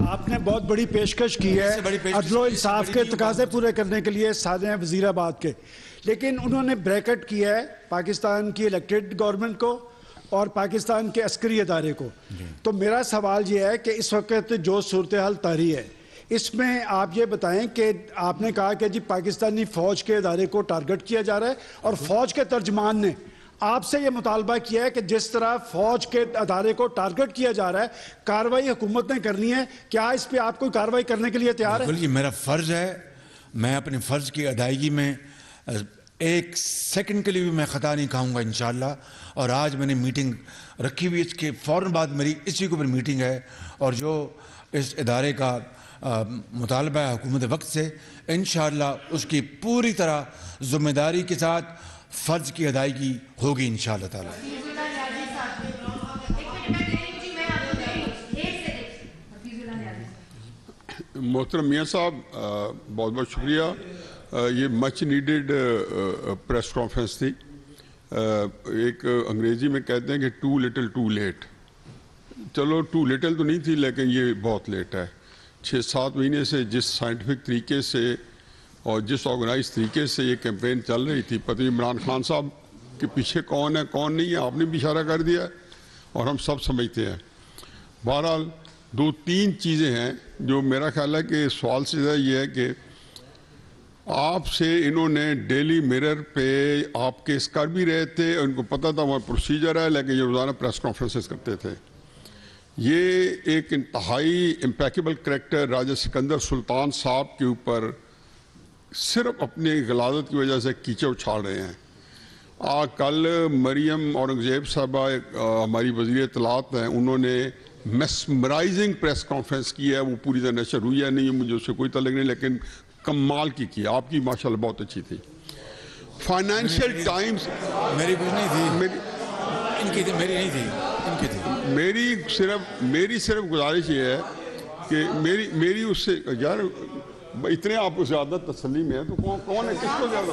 आपने बहुत बड़ी पेशकश की है अदलो इंसाफ के तकाजे पूरे करने के लिए सादे हैं वजीराबाद के, लेकिन उन्होंने ब्रैकेट किया है पाकिस्तान की इलेक्टेड गवर्नमेंट को और पाकिस्तान के अस्करी अदारे को। तो मेरा सवाल ये है कि इस वक्त जो सूरत हाल तारी है इसमें आप ये बताएं कि आपने कहा कि जी पाकिस्तानी फ़ौज के अदारे को टारगेट किया जा रहा है और फ़ौज के तर्जमान ने आपसे ये मुतालबा किया है कि जिस तरह फ़ौज के अदारे को टारगेट किया जा रहा है कार्रवाई हुकूमत ने करनी है, क्या इस पर आप कोई कार्रवाई करने के लिए तैयार है? ये मेरा फ़र्ज़ है, मैं अपने फ़र्ज़ की अदायगी में एक सेकंड के लिए भी मैं ख़ता नहीं खाऊंगा इंशाअल्लाह। और आज मैंने मीटिंग रखी हुई, इसके फ़ौरन बाद मेरी इसी के ऊपर मीटिंग है और जो इस इदारे का मुतालबा है हुकूमत वक्त से, इंशाअल्लाह उसकी पूरी तरह ज़िम्मेदारी के साथ फ़र्ज़ की अदायगी होगी इंशाअल्लाह ताला। मोहतरम मियाँ साहब, बहुत बहुत शुक्रिया। ये मच नीडेड प्रेस कॉन्फ्रेंस थी। एक अंग्रेज़ी में कहते हैं कि टू लिटिल टू लेट। चलो टू लिटिल तो नहीं थी, लेकिन ये बहुत लेट है। 6-7 महीने से जिस साइंटिफिक तरीके से और जिस ऑर्गेनाइज तरीके से ये कैंपेन चल रही थी, पता नहीं इमरान खान साहब के पीछे कौन है कौन नहीं है, आपने भी इशारा कर दिया और हम सब समझते हैं। बहरहाल 2-3 चीज़ें हैं जो मेरा ख्याल है कि सवाल से ज़्यादा ये है कि आपसे इन्होंने डेली मिरर पे आप केस कर भी रहे थे, उनको पता था वहाँ प्रोसीजर है, लेकिन ये रोज़ाना प्रेस कॉन्फ्रेंसेस करते थे। ये एक इंतहाई इम्पैकेबल करैक्टर राजा सिकंदर सुल्तान साहब के ऊपर सिर्फ अपनी गलादत की वजह से कीचड़ उछाल रहे हैं। कल मरियम औरंगज़ेब साहबा हमारी वज़ीर इत्तलात हैं, उन्होंने मेस्मराइजिंग प्रेस कॉन्फ्रेंस की है, वो पूरी तरह नशर हुई है नहीं, मुझे उससे कोई तल्लुक़ नहीं, लेकिन कमाल की आपकी माशाल्लाह बहुत अच्छी थी। फाइनेंशियल टाइम्स मेरी कुछ नहीं थी, इनकी थी, मेरी नहीं थी, इनकी थी। मेरी सिर्फ गुजारिश ये है कि मेरी उससे यार इतने आपको ज़्यादा तसल्ली में है तो कौन है, किसको ज़्यादा?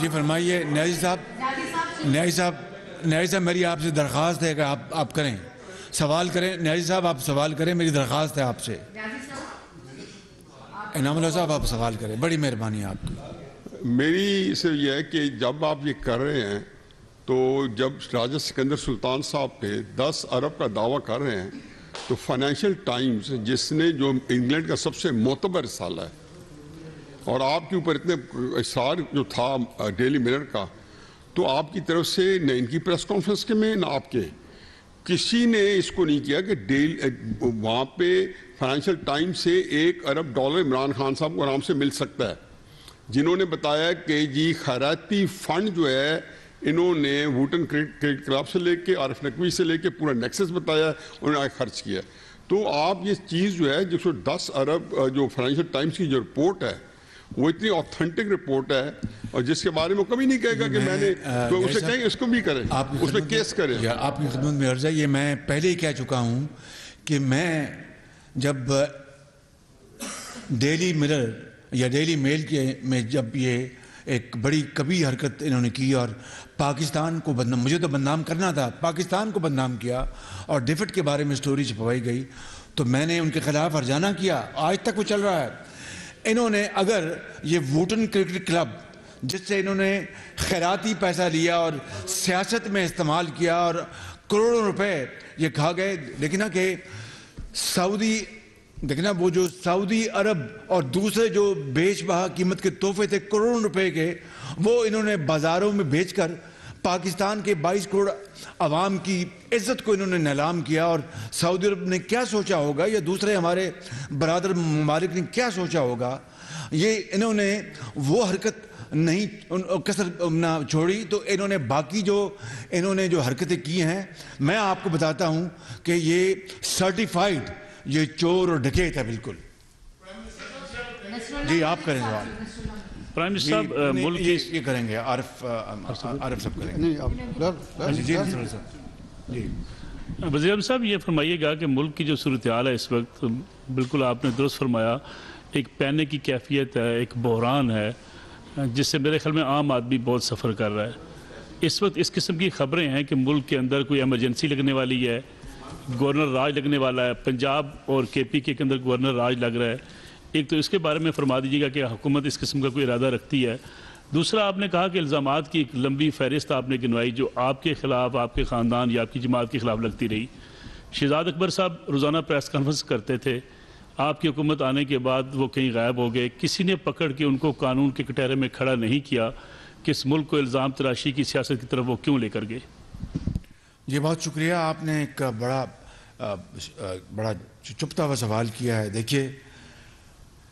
जी फरमाइए न्याजी साहब, मेरी आपसे दरख्वास्त है कि आप करें, सवाल करें। न्याजी साहब आप सवाल करें, मेरी दरख्वास्त है आपसे। इनामुल्लाह साहब आप सवाल करें, बड़ी मेहरबानी है आपकी। मेरी सिर्फ यह है कि जब आप ये कर रहे हैं तो जब राजा सिकंदर सुल्तान साहब पे 10 अरब का दावा कर रहे हैं तो फाइनेंशियल टाइम्स, जिसने जो इंग्लैंड का सबसे मोतबर रिसाला है और आपके ऊपर इतने इशार जो था डेली मिरर का, तो आपकी तरफ से न इनकी प्रेस कॉन्फ्रेंस के में न आपके किसी ने इसको नहीं किया कि वहाँ पे फाइनेंशियल टाइम्स से $1 अरब इमरान खान साहब को आराम से मिल सकता है, जिन्होंने बताया कि जी खैराती फंड जो है इन्होंने वुटन क्रिकेट क्लब से लेके आरिफ नकवी से लेके पूरा नेक्सस बताया, उन्होंने खर्च किया। तो आप ये चीज़ जो है जिसको 10 अरब जो फाइनेंशियल टाइम्स की जो रिपोर्ट है वो इतनी ऑथेंटिक रिपोर्ट है और जिसके बारे में कभी नहीं कहेगा कि मैंने, तो उसे कहेंगे इसको भी करें, उसमें केस करें। आपकी खिदमत में अर्ज़ है, ये मैं पहले ही कह चुका हूँ कि मैं जब डेली मिरर या डेली मेल के में जब ये एक बड़ी कभी हरकत इन्होंने की और पाकिस्तान को बदनाम, मुझे तो बदनाम करना था, पाकिस्तान को बदनाम किया और डिफेट के बारे में स्टोरी छपवाई गई, तो मैंने उनके खिलाफ हर्जाना किया, आज तक वो चल रहा है। इन्होंने अगर ये वुटन क्रिकेट क्लब जिससे इन्होंने खैराती पैसा लिया और सियासत में इस्तेमाल किया और करोड़ों रुपए ये खा गए, देखना कि सऊदी, देखना वो जो सऊदी अरब और दूसरे जो बेशबहा कीमत के तोहफे थे करोड़ों रुपए के, वो इन्होंने बाज़ारों में बेचकर पाकिस्तान के 22 करोड़ अवाम की इज्जत को इन्होंने नीलाम किया। और सऊदी अरब ने क्या सोचा होगा या दूसरे हमारे बरादर ममालिक ने क्या सोचा होगा, ये इन्होंने वो हरकत नहीं कसर ना छोड़ी, तो इन्होंने बाकी जो इन्होंने जो हरकतें की हैं, मैं आपको बताता हूँ कि ये सर्टिफाइड ये चोर और डकैत है बिल्कुल। जी आप करें सवाल। प्राइम मिनिस्टर साहब मुल्क ये करेंगे, आरिफ सब करेंगे। जी वज़ीर साहब ये फरमाइएगा कि मुल्क की जो सूरत हाल है इस वक्त, बिल्कुल आपने दुरुस्त फरमाया, एक पैनिक की कैफियत है, एक बहरान है जिससे मेरे ख्याल में आम आदमी बहुत सफ़र कर रहा है। इस वक्त इस किस्म की खबरें हैं कि मुल्क के अंदर कोई एमरजेंसी लगने वाली है, गवर्नर राज लगने वाला है, पंजाब और KP के अंदर गवर्नर राज लग रहा है। एक तो इसके बारे में फरमा दीजिएगा कि हुकूमत इस किस्म का कोई इरादा रखती है। दूसरा, आपने कहा कि इल्ज़ामात की एक लंबी फहरिस्त आपने गिनवाई जो आपके ख़िलाफ़, आपके ख़ानदान या आपकी जमात के ख़िलाफ़ लगती रही। शहजाद अकबर साहब रोज़ाना प्रेस कॉन्फ्रेंस करते थे, आपकी हुकूमत आने के बाद वो कहीं गायब हो गए, किसी ने पकड़ के उनको कानून के कटहरे में खड़ा नहीं किया कि इस मुल्क को इल्ज़ाम तराशी की सियासत की तरफ वो क्यों लेकर गए। ये बहुत शुक्रिया, आपने एक बड़ा चुपता हुआ सवाल किया है। देखिए,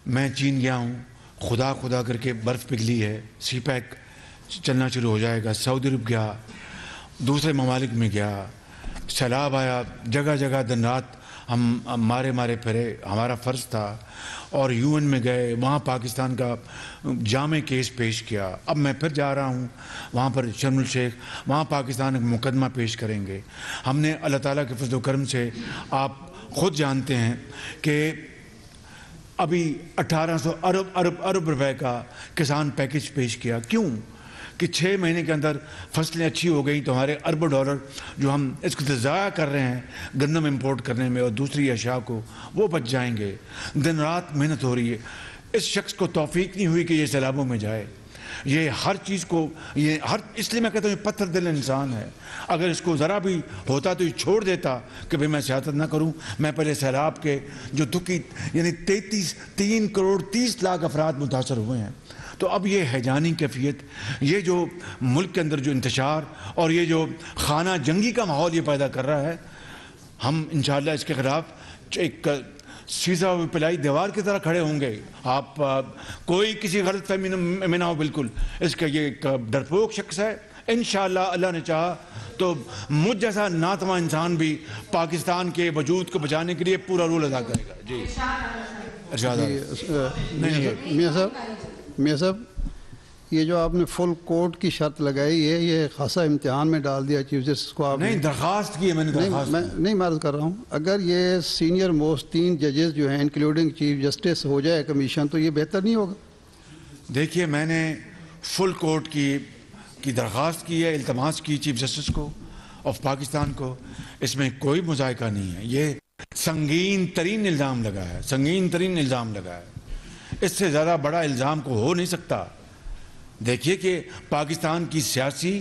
मैं चीन गया हूँ, खुदा खुदा करके बर्फ़ पिघली है, CPEC चलना शुरू हो जाएगा, सऊदी अरब गया, दूसरे ममालिक में गया, सैलाब आया, जगह जगह दिन रात हम मारे फिरे, हमारा फ़र्ज़ था। और UN में गए, वहाँ पाकिस्तान का जामे केस पेश किया। अब मैं फिर जा रहा हूँ वहाँ पर शर्म एल शेख, वहाँ पाकिस्तान का मुकदमा पेश करेंगे। हमने अल्लाह ताला के फज़ल व करम से, आप ख़ुद जानते हैं कि अभी 1800 अरब रुपए का किसान पैकेज पेश किया। क्यों? कि 6 महीने के अंदर फसलें अच्छी हो गई तो हमारे अरबों डॉलर जो हम इसको ज़ाया कर रहे हैं गंदम इंपोर्ट करने में और दूसरी अशिया को, वो बच जाएंगे। दिन रात मेहनत हो रही है। इस शख्स को तौफीक नहीं हुई कि ये सैलाबों में जाए। ये हर चीज़ को, ये हर, इसलिए मैं कहता हूँ ये पत्थर दिल इंसान है। अगर इसको ज़रा भी होता तो ये छोड़ देता कि भाई मैं सियासत ना करूँ, मैं पहले सैलाब के जो दुखी यानी 3 करोड़ 30 लाख अफराद मुतासर हुए हैं। तो अब ये हैजानी कैफियत, ये जो मुल्क के अंदर जो इंतशार और ये जो खाना जंगी का माहौल ये पैदा कर रहा है, हम इंशाअल्लाह इसके ख़िलाफ़ एक सीधा पिलाई दीवार की तरह खड़े होंगे। आप कोई किसी गलत फहमी में ना हो, बिल्कुल इसका ये एक डरपोक शख्स है। इंशाअल्लाह अल्लाह ने चाहा तो मुझ जैसा नातवा इंसान भी पाकिस्तान के वजूद को बचाने के लिए पूरा रोल अदा करेगा। जी मियां साहब, ये जो आपने फुल कोर्ट की शर्त लगाई है, ये खासा इम्तिहान में डाल दिया चीफ जस्टिस को। आप नहीं, दरख्वास्त की है मैंने, नहीं मैं अर्ज़ कर रहा हूँ, अगर ये सीनियर मोस्ट 3 जजेस जो हैं इंक्लूडिंग चीफ जस्टिस हो जाए कमीशन, तो ये बेहतर नहीं होगा? देखिए, मैंने फुल कोर्ट की दरख्वास्त की है, इल्तमास की चीफ जस्टिस को ऑफ पाकिस्तान को। इसमें कोई मुज़ायका नहीं है। ये संगीन तरीन इल्ज़ाम लगा है, संगीन तरीन इल्ज़ाम लगा है। इससे ज़्यादा बड़ा इल्ज़ाम को हो नहीं सकता। देखिए कि पाकिस्तान की सियासी,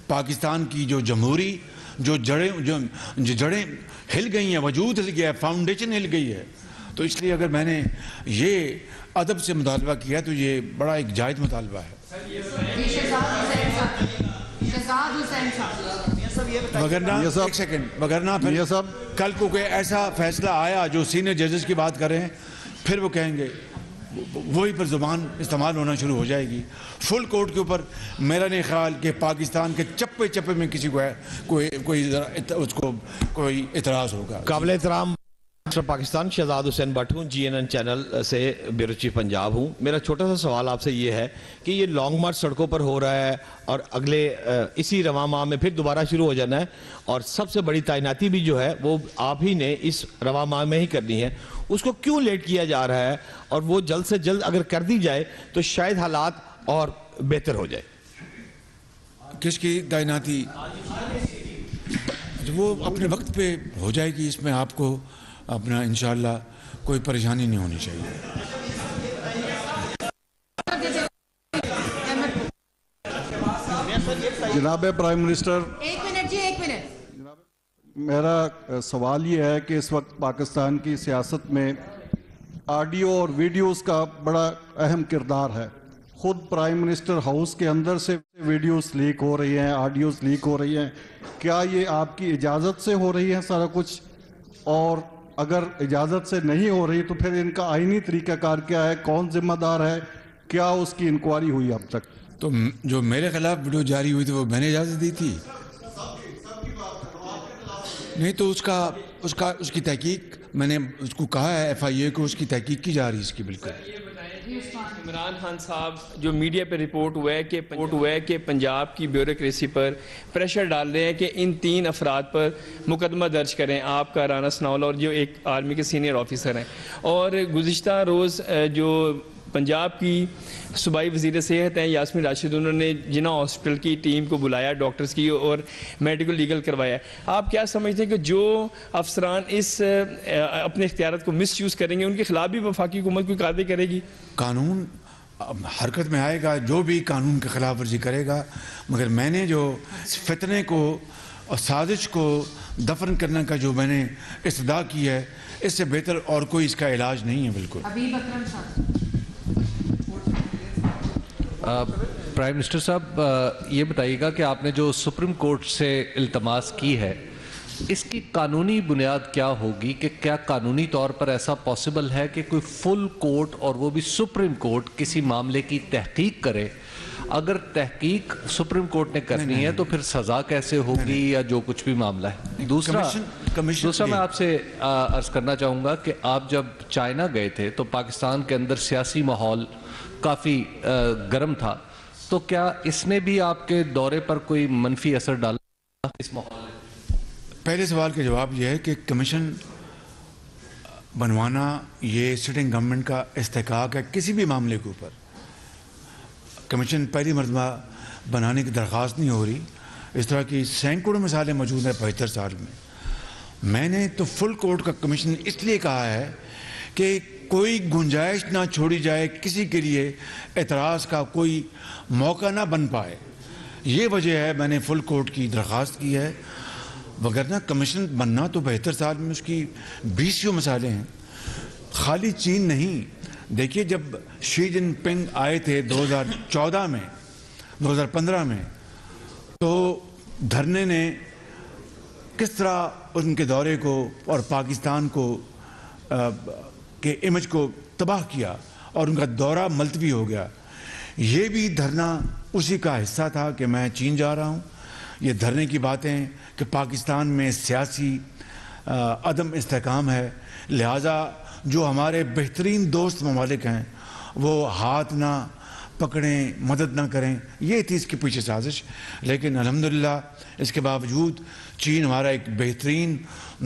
पाकिस्तान की जो जमहूरी जो जड़ें हिल गई हैं, वजूद हिल गया है, फाउंडेशन हिल गई है। तो इसलिए अगर मैंने ये अदब से मुतालबा किया तो ये बड़ा एक जायज़ मुतालबा है। वगरना फिर कल को कोई ऐसा फैसला आया जो सीनियर जजेस की बात कर रहे हैं, फिर वो कहेंगे, वही पर ज़ुबान इस्तेमाल होना शुरू हो जाएगी। फुल कोर्ट के ऊपर मेरा नहीं ख्याल कि पाकिस्तान के चप्पे चप्पे में किसी को उसको कोई इतराज़ होगा। काबिल एहतराम पाकिस्तान शहजाद हुसैन भट्ट हूँ, GNN चैनल से ब्यूरो चीफ पंजाब हूँ। मेरा छोटा सा सवाल आपसे ये है कि ये लॉन्ग मार्च सड़कों पर हो रहा है और अगले इसी रवां माह में फिर दोबारा शुरू हो जाना है, और सबसे बड़ी तैनाती भी जो है वो आप ही ने इस रवां माह में ही करनी है। उसको क्यों लेट किया जा रहा है? और वो जल्द से जल्द अगर कर दी जाए तो शायद हालात और बेहतर हो जाए। किसकी तैनाती? वो अपने वक्त पे हो जाएगी, इसमें आपको अपना इंशाअल्लाह कोई परेशानी नहीं होनी चाहिए। जनाब प्राइम मिनिस्टर, एक मिनट जी, एक मिनट। मेरा सवाल ये है कि इस वक्त पाकिस्तान की सियासत में ऑडियो और वीडियोस का बड़ा अहम किरदार है। खुद प्राइम मिनिस्टर हाउस के अंदर से वीडियोस लीक हो रही हैं, ऑडियोस लीक हो रही हैं। क्या ये आपकी इजाज़त से हो रही है सारा कुछ? और अगर इजाज़त से नहीं हो रही तो फिर इनका आईनी तरीक़ाकार क्या है? कौन जिम्मेदार है? क्या उसकी इंक्वायरी हुई अब तक? तो जो मेरे खिलाफ वीडियो जारी हुई थी वो मैंने इजाज़त दी थी? नहीं, तो उसकी तहकीक मैंने उसको कहा है, FIA को उसकी तहकीक की जा रही है इसकी। बिल्कुल। इमरान खान साहब जो मीडिया पे रिपोर्ट हुआ है कि पंजाब की ब्यूरोक्रेसी पर प्रेशर डाल रहे हैं कि इन 3 अफराद पर मुकदमा दर्ज करें, आपका, राना सनाउल्लाह और जो एक आर्मी के सीनियर ऑफिसर हैं। और गुज़िश्ता रोज़ जो पंजाब की सूबाई वज़ीर सेहत हैं यास्मीन राशिद, उन्होंने जिना हॉस्पिटल की टीम को बुलाया, डॉक्टर्स की, और मेडिकल लीगल करवाया। आप क्या समझते हैं कि जो अफसरान इस अपने इख्तियारात को मिस यूज़ करेंगे उनके खिलाफ भी वफाकी हुकूमत कोई कार्रवाई करेगी? कानून हरकत में आएगा, जो भी कानून की खिलाफ वर्जी करेगा, मगर मैंने जो फितने को और साजिश को दफन करने का जो मैंने इस्तदा की है, इससे बेहतर और कोई इसका इलाज नहीं है। बिल्कुल। प्राइम मिनिस्टर साहब, ये बताइएगा कि आपने जो सुप्रीम कोर्ट से इल्तमास की है, इसकी कानूनी बुनियाद क्या होगी? कि क्या कानूनी तौर पर ऐसा पॉसिबल है कि कोई फुल कोर्ट, और वो भी सुप्रीम कोर्ट, किसी मामले की तहकीक करे? अगर तहकीक सुप्रीम कोर्ट ने करनी है तो फिर सज़ा कैसे होगी, या जो कुछ भी मामला है? दूसरा मैं आपसे अर्ज़ करना चाहूँगा कि आप जब चाइना गए थे तो पाकिस्तान के अंदर सियासी माहौल काफ़ी गर्म था, तो क्या इसने भी आपके दौरे पर कोई मनफी असर डाला इस माहौल में? पहले सवाल का जवाब यह है कि कमीशन बनवाना ये सिटिंग गवर्नमेंट का इस्तेहकाक है। किसी भी मामले के ऊपर कमीशन पहली मरतबा बनाने की दरख्वास्त नहीं हो रही। इस तरह की सैकड़ों मिसालें मौजूद हैं 75 साल में। मैंने तो फुल कोर्ट का कमीशन इसलिए कहा है कि कोई गुंजाइश ना छोड़ी जाए, किसी के लिए एतराज़ का कोई मौका ना बन पाए। ये वजह है मैंने फुल कोर्ट की दरख्वास्त की है। वगरना कमीशन बनना तो 72 साल में उसकी 20 मिसालें हैं, खाली चीन नहीं। देखिए, जब शी जिनपिंग आए थे 2014 में, 2015 में, तो धरने ने किस तरह उनके दौरे को और पाकिस्तान को के इमेज को तबाह किया और उनका दौरा मुलतवी हो गया। ये भी धरना उसी का हिस्सा था कि मैं चीन जा रहा हूँ। ये धरने की बातें कि पाकिस्तान में सियासी अदम इस्तेहकाम है, लिहाजा जो हमारे बेहतरीन दोस्त ममालिक हैं वो हाथ ना पकड़ें, मदद ना करें, ये थी इसके पीछे साजिश। लेकिन अल्हम्दुलिल्लाह इसके बावजूद चीन हमारा एक बेहतरीन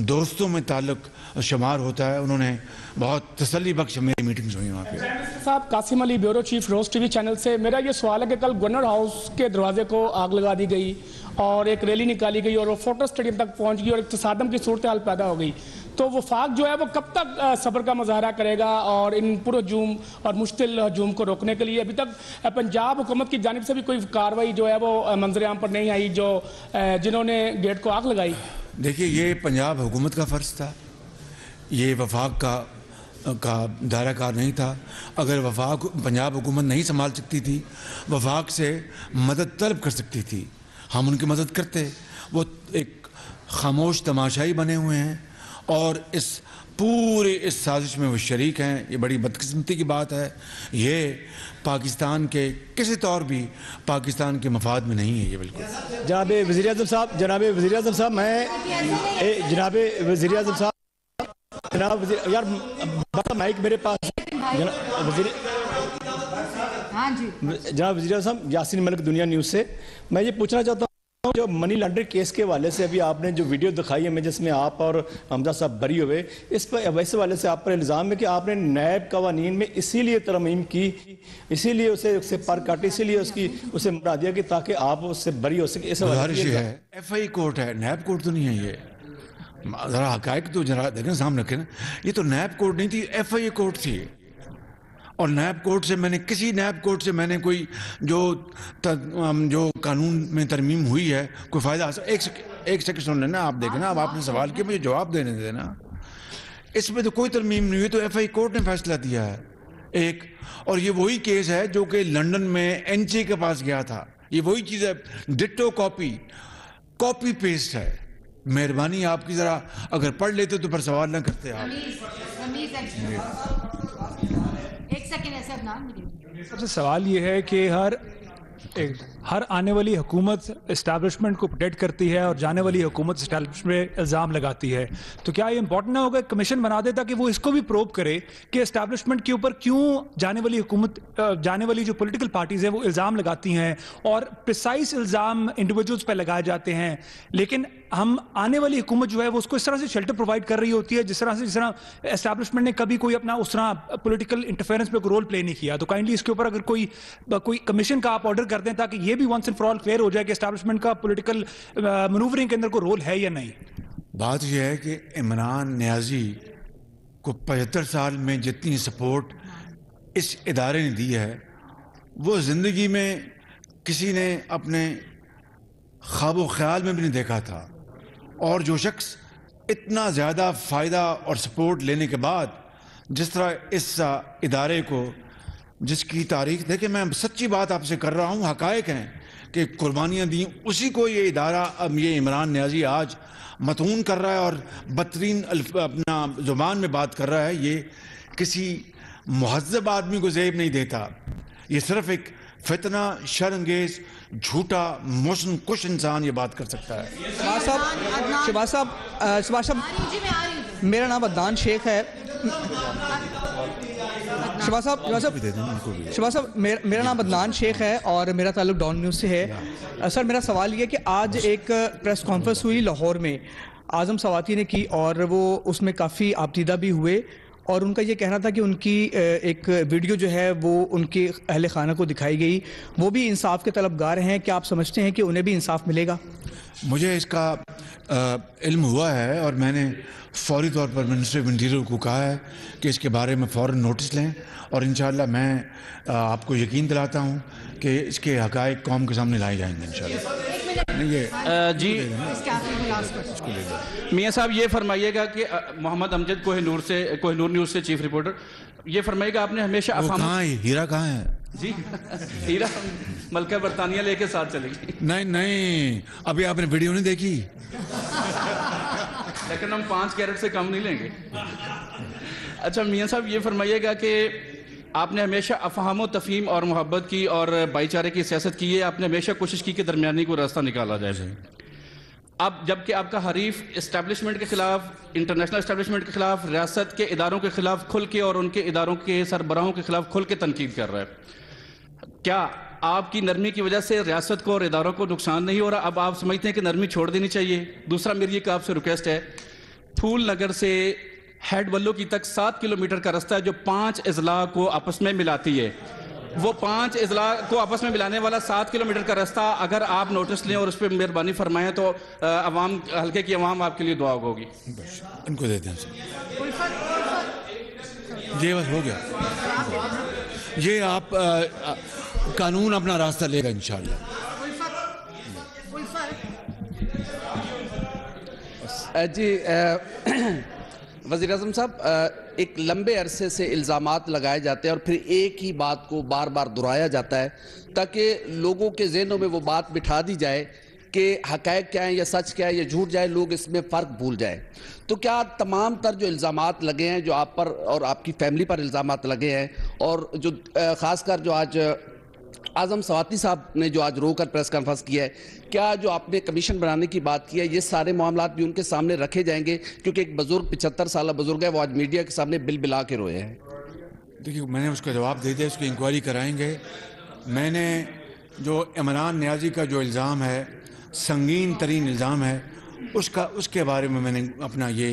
दोस्तों में ताल्लुक शुमार होता है। उन्होंने बहुत तसल्ली बख्श मेरी मीटिंग्स हुई वहाँ पे। साहब, कासिम अली, ब्यूरो चीफ, रोज टीवी चैनल से। मेरा ये सवाल है कि कल गवर्नर हाउस के दरवाजे को आग लगा दी गई और एक रैली निकाली गई और वो फोटो स्टेडियम तक पहुँच गई और एक तसादम की सूरत हाल पैदा हो गई। तो वफाक जो है वो कब तक सब्र का मुजाहरा करेगा और इन पुरहजूम और मुश्तिल हजूम को रोकने के लिए? अभी तक पंजाब हुकूमत की जानिब से भी कोई कार्रवाई जो है वो मंजर आम पर नहीं आई, जो जिन्होंने गेट को आग लगाई। देखिए, ये पंजाब हुकूमत का फ़र्ज़ था, ये वफाक का दायरा कार नहीं था। अगर वफाक पंजाब हुकूमत नहीं संभाल सकती थी, वफाक से मदद तलब कर सकती थी, हम उनकी मदद करते। वो एक खामोश तमाशाई बने हुए हैं और इस पूरे इस साजिश में वो शरीक हैं। ये बड़ी बदकिस्मती की बात है। ये पाकिस्तान के किसी तौर भी पाकिस्तान के मफाद में नहीं है। ये बिल्कुल। जनाब वज़ीर-ए-आज़म साहब, जनाब वज़ीर-ए-आज़म साहब, जनाब वज़ीर-ए-आज़म साहब, जनाब यार माइक मेरे पास। जनाब वज़ीर-ए-आज़म साहब, यासीन मलिक, दुनिया न्यूज़ से। मैं ये पूछना चाहता हूँ, जो मनी लॉन्ड्रिंग केस के हवाले से अभी आपने जो वीडियो दिखाई हमें जिसमें आप और हमजा साहब बरी हुए, इस पर वैसे वाले से आप पर इल्ज़ाम है कि आपने नैब कवानीन में इसीलिए तरमीम की, इसीलिए उसे पर काटी, इसीलिए उसे मरा दिया कि ताकि आप उससे बरी हो सके। इस है FI कोर्ट है, नैब कोर्ट तो नहीं है। ये ज़रा हक़ाइक़ तो जरा देखें, सामने रखें। ये तो नैब कोर्ट नहीं थी, FI कोर्ट थी। और नैब कोर्ट से मैंने किसी नैब कोर्ट से मैंने कोई जो कानून में तरमीम हुई है कोई फ़ायदा हासिल। एक सेकंड सुन लेना, आप देखना। अब आपने सवाल किया, मुझे जवाब देने देना। इसमें तो कोई तरमीम नहीं हुई, तो FI कोर्ट ने फैसला दिया है एक। और ये वही केस है जो कि लंदन में NJ के पास गया था। ये वही चीज़ है, डिट्टो कॉपी पेस्ट है। मेहरबानी आपकी, ज़रा अगर पढ़ लेते तो फिर सवाल ना करते आप। एक सेकंड ऐसे नाम। सबसे सवाल ये है कि हर हर आने वाली हुकूमत इस्टेब्लिशमेंट को प्रोटेक्ट करती है और जाने वाली हुकूमत इस्टेब्लिशमेंट में इल्ज़ाम लगाती है। तो क्या ये इंपॉर्टेंट ना होगा कमीशन बना दे ताकि वो इसको भी प्रोब करे कि इस्टेब्लिशमेंट के ऊपर क्यों जाने वाली हुकूमत, जाने वाली जो पॉलिटिकल पार्टीज हैं वो इल्ज़ाम लगाती हैं और प्रिसाइज इल्ज़ाम इंडिविजुअल्स पर लगाए जाते हैं, लेकिन हम आने वाली हुकूमत जो है वो उसको इस तरह से शेल्टर प्रोवाइड कर रही होती है जिस तरह एस्टैब्लिशमेंट ने कभी कोई अपना उस तरह पॉलिटिकल इंटरफेरेंस पे कोई रोल प्ले नहीं किया। तो काइंडली इसके ऊपर अगर कोई कमीशन का आप ऑर्डर कर दें ताकि ये भी once and for all clear हो जाए कि एस्टैब्लिशमेंट का पॉलिटिकल मैनूवरिंग के अंदर कोई रोल है या नहीं। बात यह है कि इमरान नियाजी को 75 साल में जितनी सपोर्ट इस इदारे ने दी है वो ज़िंदगी में किसी ने अपने ख्वाब ख्याल में भी नहीं देखा था। और जो शख्स इतना ज़्यादा फ़ायदा और सपोर्ट लेने के बाद जिस तरह इस इदारे को, जिसकी तारीख देखिए, मैं सच्ची बात आपसे कर रहा हूँ, हकायक हैं कि कुर्बानियाँ दी, उसी को ये इदारा, अब ये इमरान नियाजी आज मतून कर रहा है और बदतरीन अपना ज़ुबान में बात कर रहा है। ये किसी मुहज़्ज़ब आदमी को ज़ेब नहीं देता। ये सिर्फ एक फितना, शर्मंगेज, झूठा, मोशन कुश इंसान ये बात कर सकता है। शहबाज साहब, मेरा नाम अदनान शेख है। शहबाज साहब, मेरा नाम अदनान शेख है और मेरा ताल्लुक डॉन न्यूज़ से है। सर, मेरा सवाल ये है कि आज एक प्रेस कॉन्फ्रेंस हुई लाहौर में, आज़म सवाती ने की और वो उसमें काफ़ी आपतीदा भी हुए और उनका ये कहना था कि उनकी एक वीडियो जो है वो उनके अहले खाना को दिखाई गई, वो भी इंसाफ के तलबगार हैं। क्या आप समझते हैं कि उन्हें भी इंसाफ मिलेगा? मुझे इसका इल्म हुआ है और मैंने फौरी तौर पर मिनिस्टर ऑफ इंटीरियर को कहा है कि इसके बारे में फ़ौरन नोटिस लें और इंशाअल्लाह मैं आपको यकीन दिलाता हूँ कि इसके हक़ाइक़ कौम के सामने लाए जाएंगे इंशाअल्लाह। जी मियाँ साहब, ये फरमाइएगा कि मोहम्मद अमजद कोहिनूर न्यूज़ से चीफ रिपोर्टर, ये फरमाइएगा आपने हमेशा हीरा कहाँ है जी? हीरा मलका बरतानिया लेके साथ चलेगी। नहीं, अभी आपने वीडियो नहीं देखी। लेकिन हम 5 कैरेट से कम नहीं लेंगे। अच्छा मियाँ साहब, ये फरमाइएगा कि आपने हमेशा अफहाम तफहीम और मोहब्बत की और भाईचारे की सियासत की है। आपने हमेशा कोशिश की कि दरमियानी को रास्ता निकाला जाए। अब जबकि आपका हरीफ इस्टेब्लिशमेंट के खिलाफ, इंटरनेशनल इस्टेब्लिशमेंट के खिलाफ, रियासत के इदारों के खिलाफ खुल के और उनके इदारों के सरबराहों के खिलाफ खुल के तनकीद कर रहा है, क्या आपकी नरमी की वजह से रियासत को और इदारों को नुकसान नहीं हो रहा? अब आप समझते हैं कि नरमी छोड़ देनी चाहिए? दूसरा मेरी एक आपसे रिक्वेस्ट है, फूल नगर से हेड वल्लो की तक 7 किलोमीटर का रास्ता है जो 5 अजला को आपस में मिलाती है। वो 5 अजला को आपस में मिलाने वाला 7 किलोमीटर का रास्ता अगर आप नोटिस लें और उस पर मेहरबानी फरमाएं तो अवाम, हल्के की अवाम आपके लिए दुआ होगी। इनको देते हैं ये बस हो गया। ये आप कानून अपना रास्ता लेगा इंशाअल्लाह। जी वज़ीर आज़म साहब, एक लंबे अरसे से इल्ज़ामात लगाए जाते हैं और फिर एक ही बात को बार बार दोहराया जाता है ताकि लोगों के ज़हनों में वो बात बिठा दी जाए कि हक़ाइक़ क्या है या सच क्या है या झूठ जाए, लोग इसमें फ़र्क भूल जाए। तो क्या तमाम तर जो इल्ज़ामात लगे हैं, जो आप पर और आपकी फैमिली पर इल्ज़ामात लगे हैं और जो ख़ासकर जो आज आज़म सवाती साहब ने जो आज रोकर प्रेस कॉन्फ्रेंस किया है, क्या जो आपने कमीशन बनाने की बात की है ये सारे मामलात भी उनके सामने रखे जाएंगे? क्योंकि एक बुजुर्ग 75 साल बुजुर्ग है, वो आज मीडिया के सामने बिल बिला के रोए हैं। देखिए, मैंने उसका जवाब दे दिया, उसकी इंक्वायरी कराएंगे। मैंने जो इमरान नियाजी का जो इल्ज़ाम है, संगीन तरीन इल्ज़ाम है, उसके बारे में मैंने अपना ये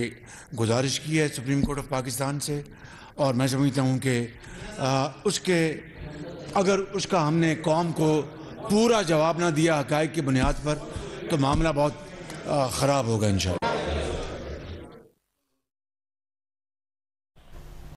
गुजारिश की है सुप्रीम कोर्ट ऑफ पाकिस्तान से और मैं समझता हूँ कि अगर उसका हमने कौम को पूरा जवाब ना दिया हक़ाइक़ की बुनियाद पर तो मामला बहुत ख़राब होगा इंशाअल्लाह।